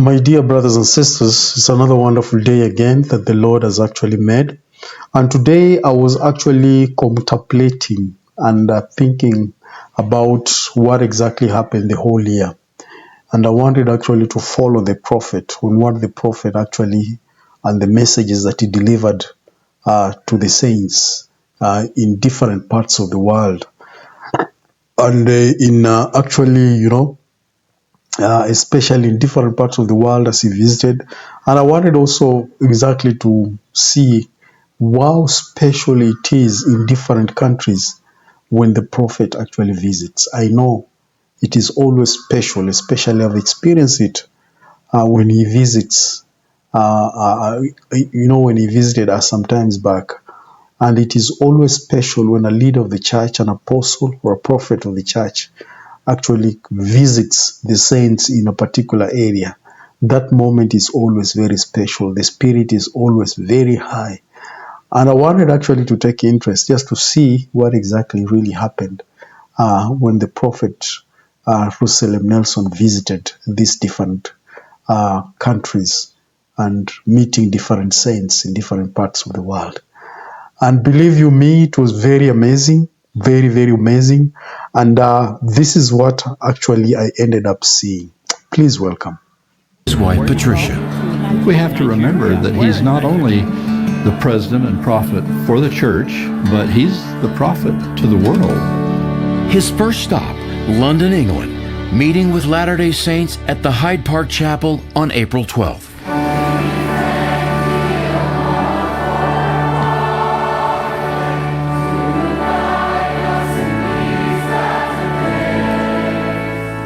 My dear brothers and sisters, it's another wonderful day again that the Lord has actually made. And today I was actually contemplating and thinking about what exactly happened the whole year. And I wanted actually to follow the prophet on what the prophet actually and the messages that he delivered to the saints in different parts of the world. And especially in different parts of the world as he visited. And I wanted also exactly to see how special it is in different countries when the prophet actually visits. I know it is always special, especially I've experienced it when he visits. When he visited us sometimes back. And it is always special when a leader of the church, an apostle or a prophet of the church actually visits the saints in a particular area. That moment is always very special. The spirit is always very high. And I wanted actually to take interest just to see what exactly really happened when the prophet Russell M. Nelson visited these different countries and meeting different saints in different parts of the world. And believe you me, it was very amazing, very, very amazing. And this is what actually I ended up seeing. Please welcome his wife, Patricia. We have to remember that he's not only the president and prophet for the church, but he's the prophet to the world. His first stop, London, England, meeting with Latter-day Saints at the Hyde Park Chapel on April 12th.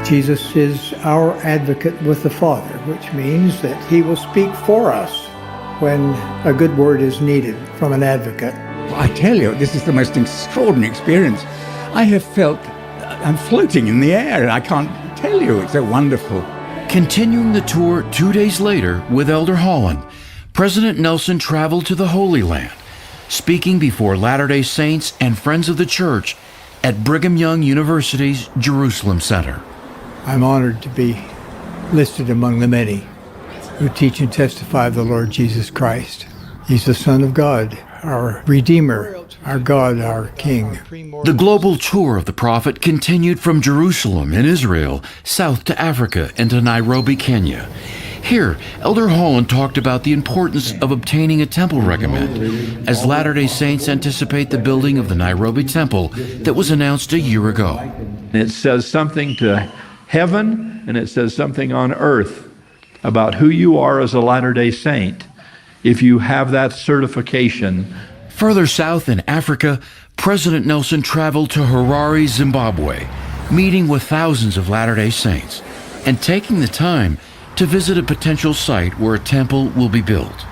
Jesus is our advocate with the Father, which means that he will speak for us when a good word is needed from an advocate. Well, I tell you, this is the most extraordinary experience. I have felt I'm floating in the air. I can't tell you, it's so wonderful. Continuing the tour 2 days later with Elder Holland, President Nelson traveled to the Holy Land, speaking before Latter-day Saints and Friends of the Church at Brigham Young University's Jerusalem Center. I'm honored to be listed among the many who teach and testify of the Lord Jesus Christ. He's the Son of God, our Redeemer, our God, our King. The global tour of the prophet continued from Jerusalem in Israel, south to Africa, and to Nairobi, Kenya. Here, Elder Holland talked about the importance of obtaining a temple recommend, as Latter-day Saints anticipate the building of the Nairobi Temple that was announced a year ago. It says something to heaven, and it says something on earth about who you are as a Latter-day Saint if you have that certification. Further south in Africa, President Nelson traveled to Harare, Zimbabwe, meeting with thousands of Latter-day Saints and taking the time to visit a potential site where a temple will be built.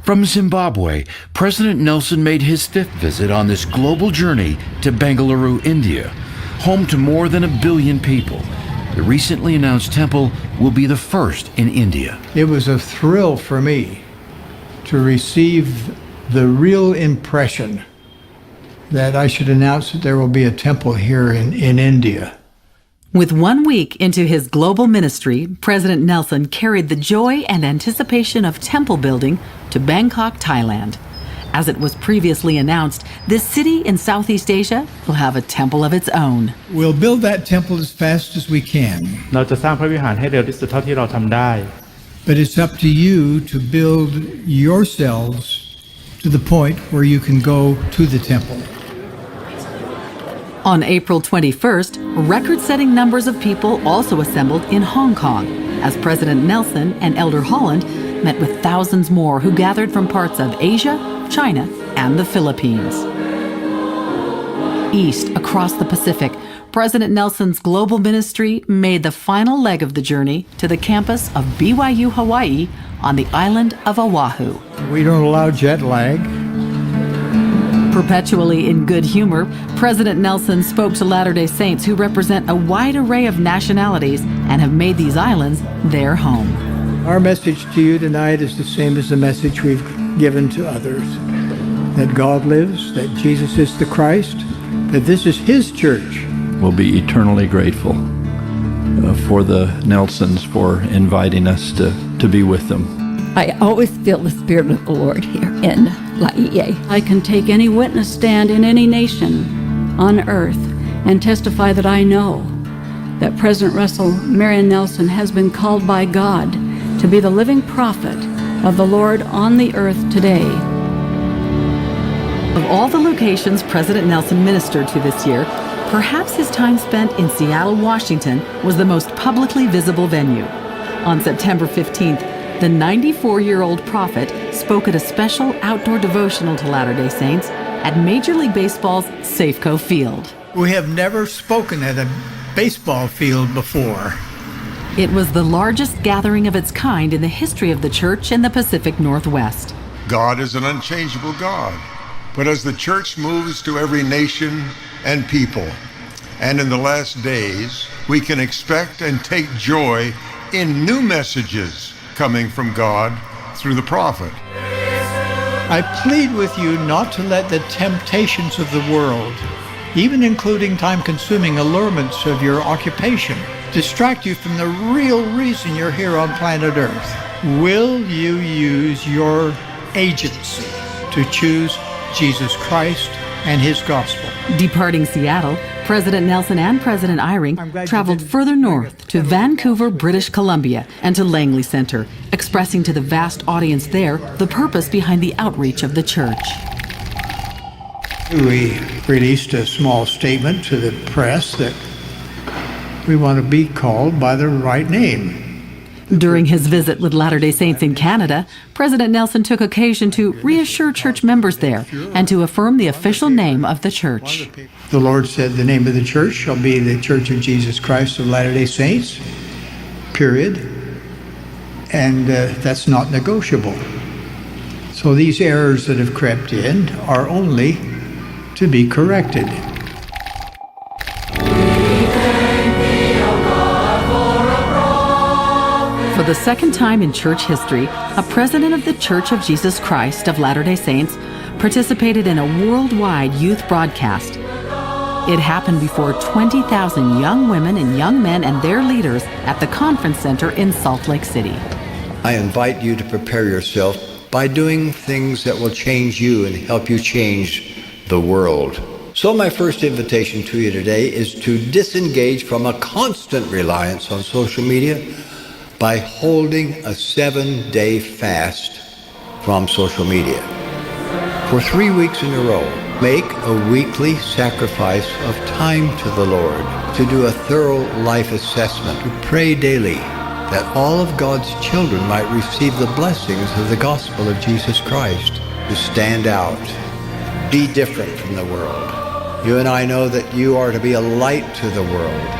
From Zimbabwe, President Nelson made his fifth visit on this global journey to Bengaluru, India, home to more than 1 billion people. The recently announced temple will be the first in India. It was a thrill for me to receive the real impression that I should announce that there will be a temple here in India. With 1 week into his global ministry, President Nelson carried the joy and anticipation of temple building to Bangkok, Thailand. As it was previously announced, this city in Southeast Asia will have a temple of its own. We'll build that temple as fast as we can. เราจะสร้างพระวิหารให้เร็วที่สุดเท่าที่เราทำได้ But it's up to you to build yourselves to the point where you can go to the temple. On April 21st, record-setting numbers of people also assembled in Hong Kong as President Nelson and Elder Holland met with thousands more who gathered from parts of Asia, China, and the Philippines. East, across the Pacific, President Nelson's global ministry made the final leg of the journey to the campus of BYU Hawaii on the island of Oahu. We don't allow jet lag. Perpetually in good humor, President Nelson spoke to Latter-day Saints who represent a wide array of nationalities and have made these islands their home. Our message to you tonight is the same as the message we've given to others. That God lives, that Jesus is the Christ, that this is His church. We'll be eternally grateful. for the Nelsons for inviting us to be with them. I always feel the Spirit of the Lord here in Laie. I can take any witness stand in any nation on earth and testify that I know that President Russell Marion Nelson has been called by God to be the living prophet of the Lord on the earth today. Of all the locations President Nelson ministered to this year, perhaps his time spent in Seattle, Washington was the most publicly visible venue. On September 15th, the 94-year-old prophet spoke at a special outdoor devotional to Latter-day Saints at Major League Baseball's Safeco Field. We have never spoken at a baseball field before. It was the largest gathering of its kind in the history of the church in the Pacific Northwest. God is an unchangeable God. But as the church moves to every nation and people, and in the last days, we can expect and take joy in new messages coming from God through the prophet. I plead with you not to let the temptations of the world, even including time-consuming allurements of your occupation, distract you from the real reason you're here on planet Earth. Will you use your agency to choose Jesus Christ and His gospel? Departing Seattle, President Nelson and President Eyring traveled further north to Vancouver, British Columbia, and to Langley Center, expressing to the vast audience there the purpose behind the outreach of the church. We released a small statement to the press that we want to be called by the right name. During his visit with Latter-day Saints in Canada, President Nelson took occasion to reassure church members there and to affirm the official name of the church. The Lord said the name of the church shall be the Church of Jesus Christ of Latter-day Saints, period. And that's not negotiable. So these errors that have crept in are only to be corrected. For the second time in church history, a president of the Church of Jesus Christ of Latter-day Saints participated in a worldwide youth broadcast. It happened before 20,000 young women and young men and their leaders at the conference center in Salt Lake City. I invite you to prepare yourself by doing things that will change you and help you change the world. So my first invitation to you today is to disengage from a constant reliance on social media by holding a 7-day fast from social media. For 3 weeks in a row, make a weekly sacrifice of time to the Lord, to do a thorough life assessment, to pray daily that all of God's children might receive the blessings of the gospel of Jesus Christ, to stand out, be different from the world. You and I know that you are to be a light to the world.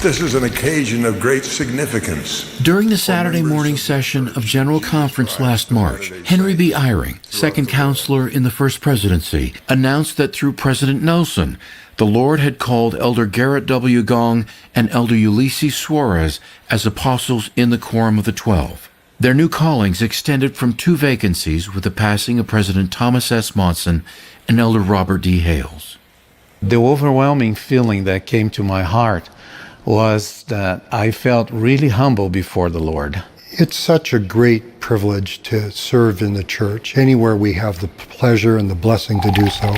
This is an occasion of great significance. During the Saturday morning session of General Conference last March, Henry B. Eyring, second counselor in the First Presidency, announced that through President Nelson, the Lord had called Elder Garrett W. Gong and Elder Ulysses Suarez as apostles in the Quorum of the 12. Their new callings extended from 2 vacancies with the passing of President Thomas S. Monson and Elder Robert D. Hales. The overwhelming feeling that came to my heart was that I felt really humble before the Lord. It's such a great privilege to serve in the church, anywhere we have the pleasure and the blessing to do so.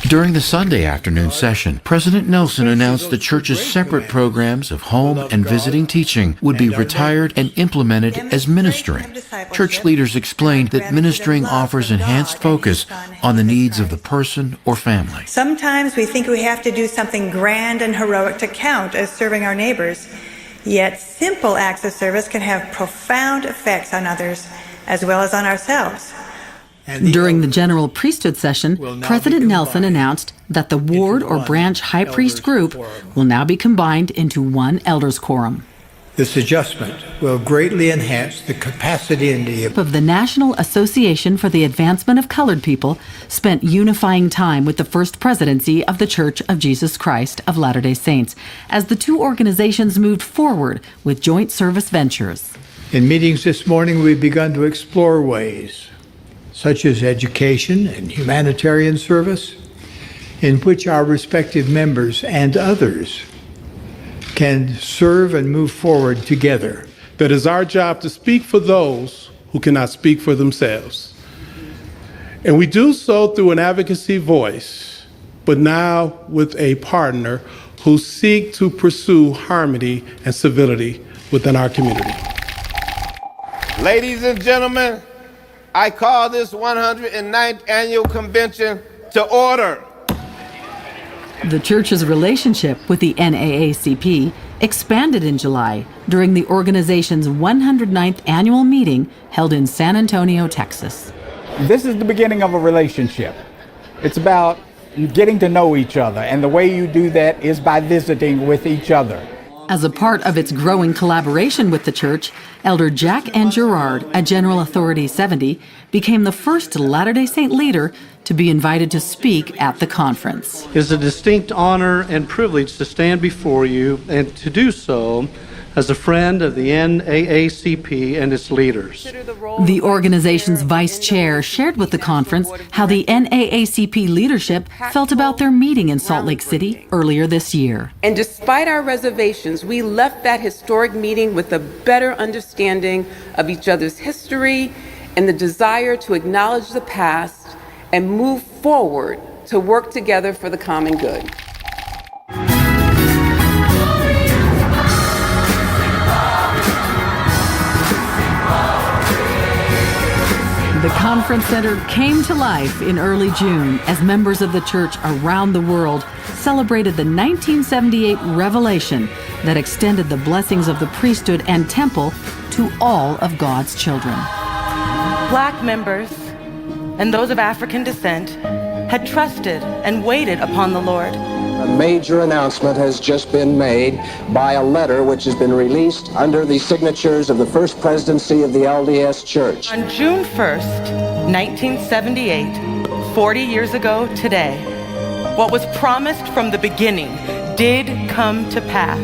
During the Sunday afternoon session, President Nelson announced the church's separate programs of home and visiting teaching would be retired and implemented as ministering. Church leaders explained that ministering offers enhanced focus on the needs of the person or family. Sometimes we think we have to do something grand and heroic to count as serving our neighbors, yet simple acts of service can have profound effects on others as well as on ourselves. During the general priesthood session, President Nelson announced that the ward or branch high priest group will now be combined into one elders quorum. This adjustment will greatly enhance the capacity and the National Association for the Advancement of Colored People spent unifying time with the First Presidency of the Church of Jesus Christ of Latter-day Saints as the two organizations moved forward with joint service ventures. In meetings this morning, we've begun to explore ways such as education and humanitarian service, in which our respective members and others can serve and move forward together. That is our job to speak for those who cannot speak for themselves. And we do so through an advocacy voice, but now with a partner who seek to pursue harmony and civility within our community. Ladies and gentlemen, I call this 109th annual convention to order. The church's relationship with the NAACP expanded in July during the organization's 109th annual meeting held in San Antonio, Texas. This is the beginning of a relationship. It's about getting to know each other, and the way you do that is by visiting with each other. As a part of its growing collaboration with the church, Elder Jack N. Gerard, a General Authority 70, became the first Latter-day Saint leader to be invited to speak at the conference. It is a distinct honor and privilege to stand before you and to do so as a friend of the NAACP and its leaders. The organization's vice chair shared with the conference how the NAACP leadership felt about their meeting in Salt Lake City earlier this year. And despite our reservations, we left that historic meeting with a better understanding of each other's history and the desire to acknowledge the past and move forward to work together for the common good. The conference center came to life in early June as members of the church around the world celebrated the 1978 revelation that extended the blessings of the priesthood and temple to all of God's children. Black members and those of African descent had trusted and waited upon the Lord. A major announcement has just been made by a letter which has been released under the signatures of the First Presidency of the LDS Church. On June 1st, 1978, 40 years ago today, what was promised from the beginning did come to pass.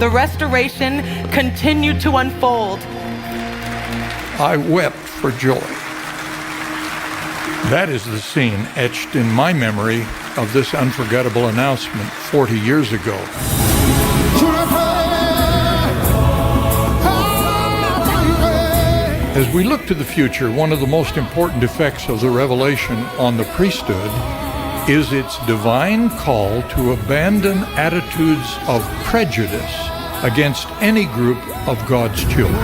The restoration continued to unfold. I wept for joy. That is the scene etched in my memory of this unforgettable announcement 40 years ago. As we look to the future, one of the most important effects of the revelation on the priesthood is its divine call to abandon attitudes of prejudice against any group of God's children.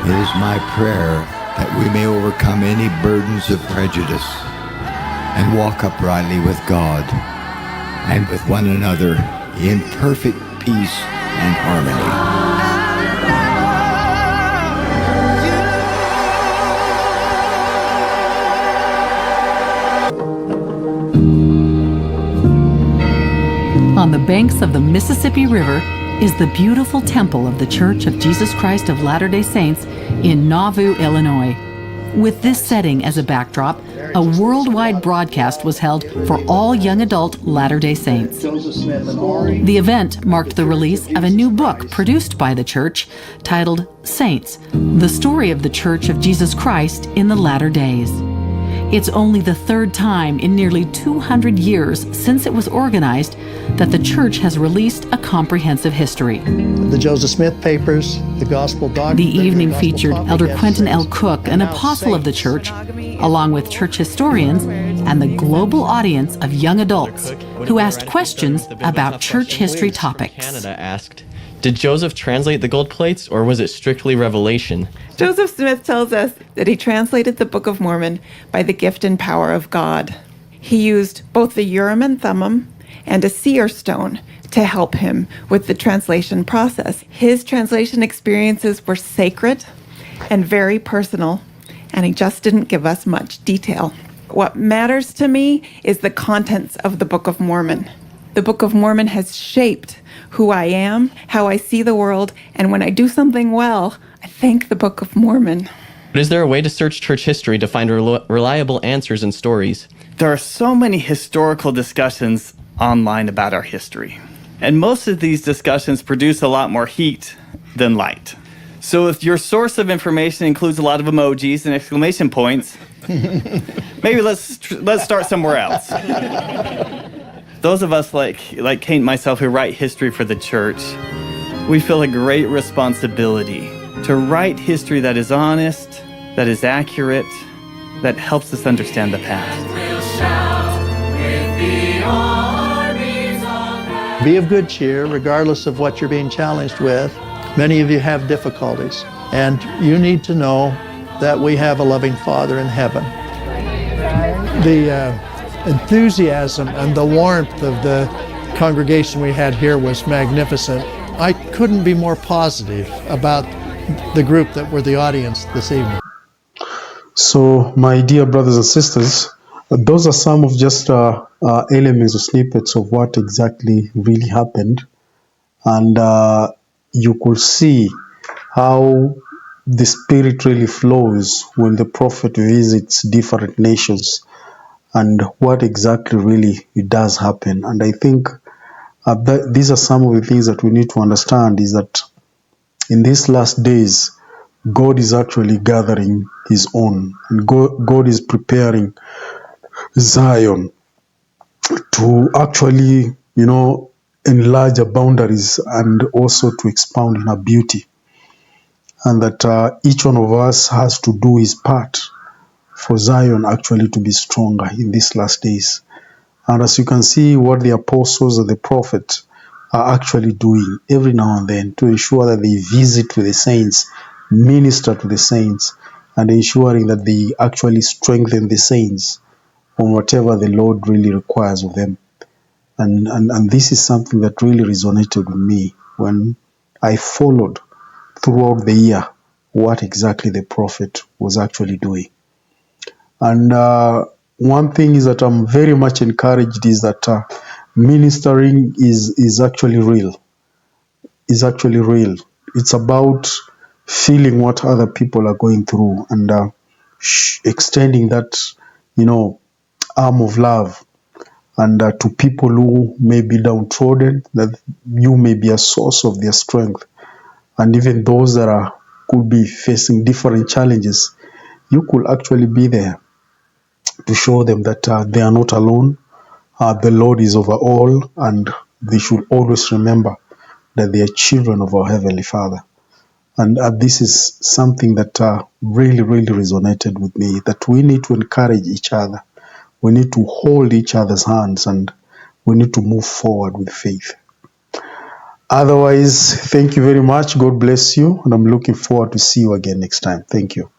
It is my prayer that we may overcome any burdens of prejudice and walk uprightly with God and with one another in perfect peace and harmony. On the banks of the Mississippi River is the beautiful temple of the Church of Jesus Christ of Latter-day Saints in Nauvoo, Illinois. With this setting as a backdrop, a worldwide broadcast was held for all young adult Latter-day Saints. The event marked the release of a new book produced by the church titled Saints, the Story of the Church of Jesus Christ in the Latter Days. It's only the third time in nearly 200 years since it was organized that the church has released a comprehensive history. The Joseph Smith Papers, the Gospel Doctrine. The evening featured Elder Quentin L. Cook, an apostle of the church, along with church historians and the global audience of young adults who asked questions about church history topics. Canada asked, did Joseph translate the gold plates, or was it strictly revelation? Joseph Smith tells us that he translated the Book of Mormon by the gift and power of God. He used both the Urim and Thummim and a seer stone to help him with the translation process. His translation experiences were sacred and very personal, and he just didn't give us much detail. What matters to me is the contents of the Book of Mormon. The Book of Mormon has shaped who I am, how I see the world, and when I do something well, I thank the Book of Mormon. But is there a way to search church history to find reliable answers and stories? There are so many historical discussions online about our history, and most of these discussions produce a lot more heat than light. So if your source of information includes a lot of emojis and exclamation points, maybe let's start somewhere else. Those of us like Kate and myself who write history for the church, we feel a great responsibility to write history that is honest, that is accurate, that helps us understand the past. Be of good cheer, regardless of what you're being challenged with. Many of you have difficulties, and you need to know that we have a loving Father in heaven. The enthusiasm and the warmth of the congregation we had here was magnificent. I couldn't be more positive about the group that were the audience this evening. So, my dear brothers and sisters, those are some of just elements or snippets of what exactly really happened. And you could see how the Spirit really flows when the prophet visits different nations and what exactly really it does happen. And I think these are some of the things that we need to understand, is that in these last days, God is actually gathering his own, and God is preparing Zion to actually, enlarge her boundaries and also to expound in her beauty. And that each one of us has to do his part for Zion actually to be stronger in these last days. And as you can see, what the apostles and the prophets are actually doing every now and then to ensure that they visit with the saints, minister to the saints, and ensuring that they actually strengthen the saints on whatever the Lord really requires of them. And this is something that really resonated with me when I followed throughout the year what exactly the prophet was actually doing. And one thing is that I'm very much encouraged is that ministering is actually real. Is actually real. It's about feeling what other people are going through and extending that, arm of love, and to people who may be downtrodden, that you may be a source of their strength. And even those that could be facing different challenges, you could actually be there to show them that they are not alone. The Lord is over all, and they should always remember that they are children of our Heavenly Father. And this is something that really, really resonated with me, that we need to encourage each other. We need to hold each other's hands, and we need to move forward with faith. Otherwise, thank you very much. God bless you, and I'm looking forward to see you again next time. Thank you.